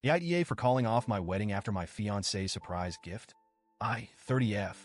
The IDA for calling off my wedding after my fiancé's surprise gift? I, 30F,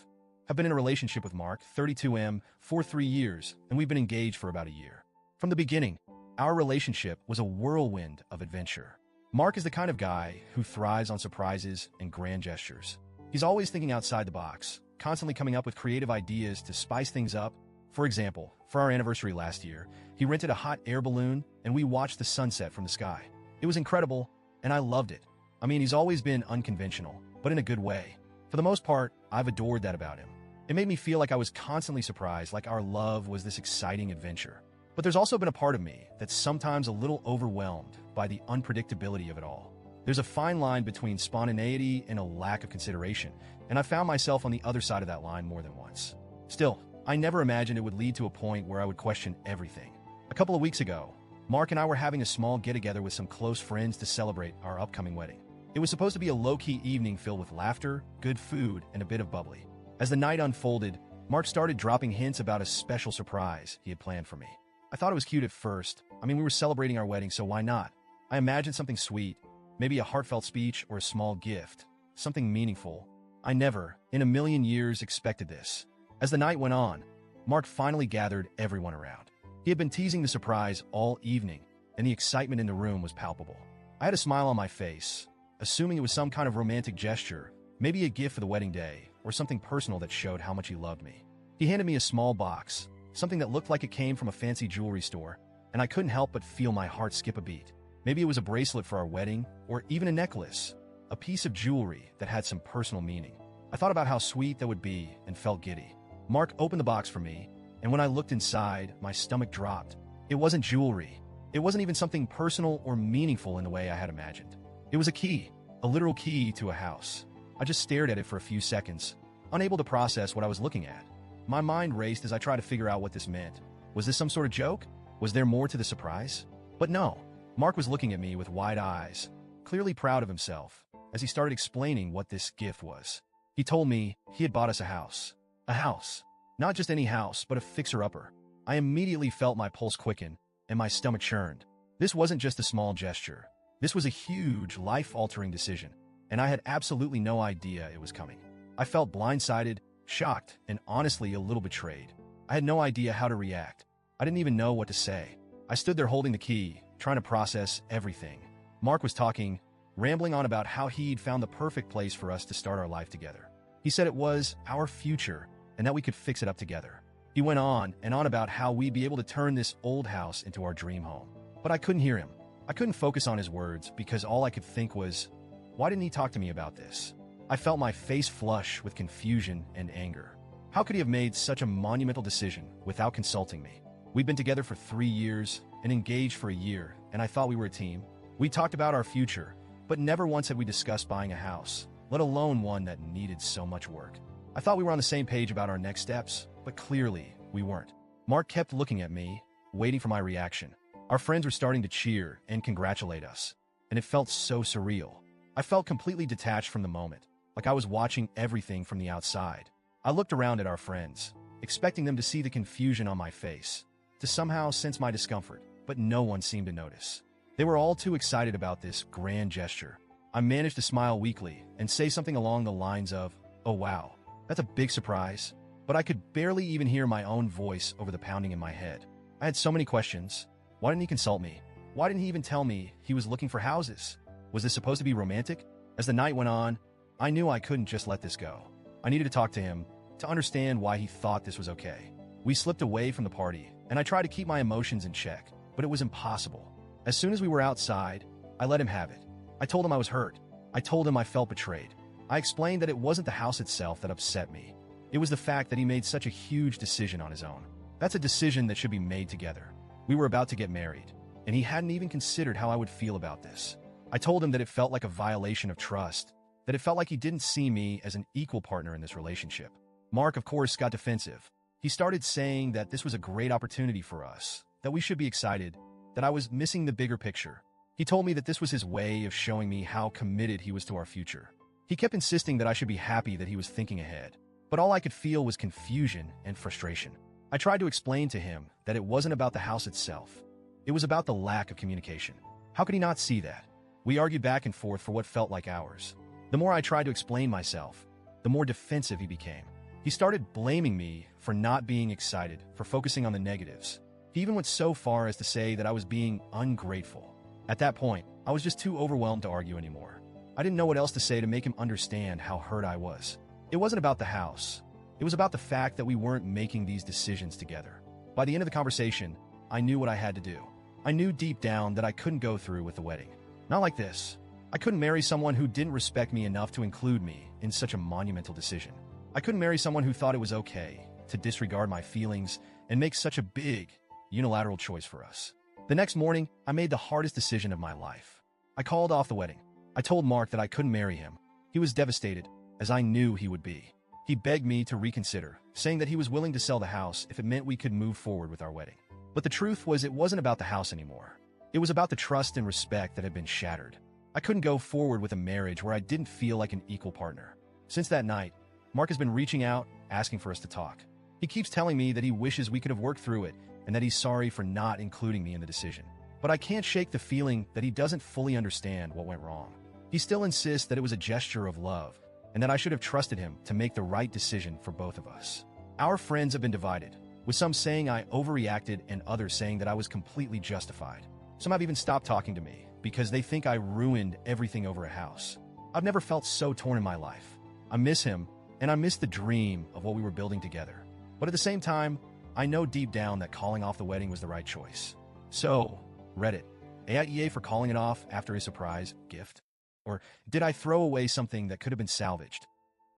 have been in a relationship with Mark, 32M, for 3 years, and we've been engaged for about a year. From the beginning, our relationship was a whirlwind of adventure. Mark is the kind of guy who thrives on surprises and grand gestures. He's always thinking outside the box, constantly coming up with creative ideas to spice things up. For example, for our anniversary last year, he rented a hot air balloon and we watched the sunset from the sky. It was incredible, and I loved it. I mean, he's always been unconventional, but in a good way. For the most part, I've adored that about him. It made me feel like I was constantly surprised, like our love was this exciting adventure. But there's also been a part of me that's sometimes a little overwhelmed by the unpredictability of it all. There's a fine line between spontaneity and a lack of consideration, and I found myself on the other side of that line more than once. Still, I never imagined it would lead to a point where I would question everything. A couple of weeks ago, Mark and I were having a small get-together with some close friends to celebrate our upcoming wedding. It was supposed to be a low-key evening filled with laughter, good food, and a bit of bubbly. As the night unfolded, Mark started dropping hints about a special surprise he had planned for me. I thought it was cute at first. I mean, we were celebrating our wedding, so why not? I imagined something sweet, maybe a heartfelt speech or a small gift, something meaningful. I never, in a million years, expected this. As the night went on, Mark finally gathered everyone around. He had been teasing the surprise all evening, and the excitement in the room was palpable. I had a smile on my face, assuming it was some kind of romantic gesture, maybe a gift for the wedding day, or something personal that showed how much he loved me. He handed me a small box, something that looked like it came from a fancy jewelry store, and I couldn't help but feel my heart skip a beat. Maybe it was a bracelet for our wedding, or even a necklace, a piece of jewelry that had some personal meaning. I thought about how sweet that would be and felt giddy. Mark opened the box for me, and when I looked inside, my stomach dropped. It wasn't jewelry. It wasn't even something personal or meaningful in the way I had imagined. It was a key, a literal key to a house. I just stared at it for a few seconds, unable to process what I was looking at. My mind raced as I tried to figure out what this meant. Was this some sort of joke? Was there more to the surprise? But no. Mark was looking at me with wide eyes, clearly proud of himself, as he started explaining what this gift was. He told me he had bought us a house. A house. Not just any house, but a fixer-upper. I immediately felt my pulse quicken and my stomach churned. This wasn't just a small gesture. This was a huge, life-altering decision, and I had absolutely no idea it was coming. I felt blindsided, shocked, and honestly a little betrayed. I had no idea how to react. I didn't even know what to say. I stood there holding the key, trying to process everything. Mark was talking, rambling on about how he'd found the perfect place for us to start our life together. He said it was our future, and that we could fix it up together. He went on and on about how we'd be able to turn this old house into our dream home. But I couldn't hear him. I couldn't focus on his words because all I could think was, why didn't he talk to me about this? I felt my face flush with confusion and anger. How could he have made such a monumental decision without consulting me? We'd been together for 3 years and engaged for a year, and I thought we were a team. We talked about our future, but never once had we discussed buying a house, let alone one that needed so much work. I thought we were on the same page about our next steps, but clearly we weren't. Mark kept looking at me, waiting for my reaction. Our friends were starting to cheer and congratulate us, and it felt so surreal. I felt completely detached from the moment, like I was watching everything from the outside. I looked around at our friends, expecting them to see the confusion on my face, to somehow sense my discomfort, but no one seemed to notice. They were all too excited about this grand gesture. I managed to smile weakly and say something along the lines of, "Oh wow, that's a big surprise," but I could barely even hear my own voice over the pounding in my head. I had so many questions. Why didn't he consult me? Why didn't he even tell me he was looking for houses? Was this supposed to be romantic? As the night went on, I knew I couldn't just let this go. I needed to talk to him to understand why he thought this was okay. We slipped away from the party, and I tried to keep my emotions in check, but it was impossible. As soon as we were outside, I let him have it. I told him I was hurt. I told him I felt betrayed. I explained that it wasn't the house itself that upset me. It was the fact that he made such a huge decision on his own. That's a decision that should be made together. We were about to get married, and he hadn't even considered how I would feel about this. I told him that it felt like a violation of trust, that it felt like he didn't see me as an equal partner in this relationship. Mark, of course, got defensive. He started saying that this was a great opportunity for us, that we should be excited, that I was missing the bigger picture. He told me that this was his way of showing me how committed he was to our future. He kept insisting that I should be happy that he was thinking ahead, but all I could feel was confusion and frustration. I tried to explain to him that it wasn't about the house itself. It was about the lack of communication. How could he not see that? We argued back and forth for what felt like hours. The more I tried to explain myself, the more defensive he became. He started blaming me for not being excited, for focusing on the negatives. He even went so far as to say that I was being ungrateful. At that point, I was just too overwhelmed to argue anymore. I didn't know what else to say to make him understand how hurt I was. It wasn't about the house. It was about the fact that we weren't making these decisions together. By the end of the conversation, I knew what I had to do. I knew deep down that I couldn't go through with the wedding. Not like this. I couldn't marry someone who didn't respect me enough to include me in such a monumental decision. I couldn't marry someone who thought it was okay to disregard my feelings and make such a big, unilateral choice for us. The next morning, I made the hardest decision of my life. I called off the wedding. I told Mark that I couldn't marry him. He was devastated, as I knew he would be. He begged me to reconsider, saying that he was willing to sell the house if it meant we could move forward with our wedding. But the truth was, it wasn't about the house anymore. It was about the trust and respect that had been shattered. I couldn't go forward with a marriage where I didn't feel like an equal partner. Since that night, Mark has been reaching out, asking for us to talk. He keeps telling me that he wishes we could have worked through it and that he's sorry for not including me in the decision. But I can't shake the feeling that he doesn't fully understand what went wrong. He still insists that it was a gesture of love and that I should have trusted him to make the right decision for both of us. Our friends have been divided, with some saying I overreacted and others saying that I was completely justified. Some have even stopped talking to me because they think I ruined everything over a house. I've never felt so torn in my life. I miss him, and I miss the dream of what we were building together. But at the same time, I know deep down that calling off the wedding was the right choice. So, Reddit, AITA for calling it off after a surprise gift? Or did I throw away something that could have been salvaged?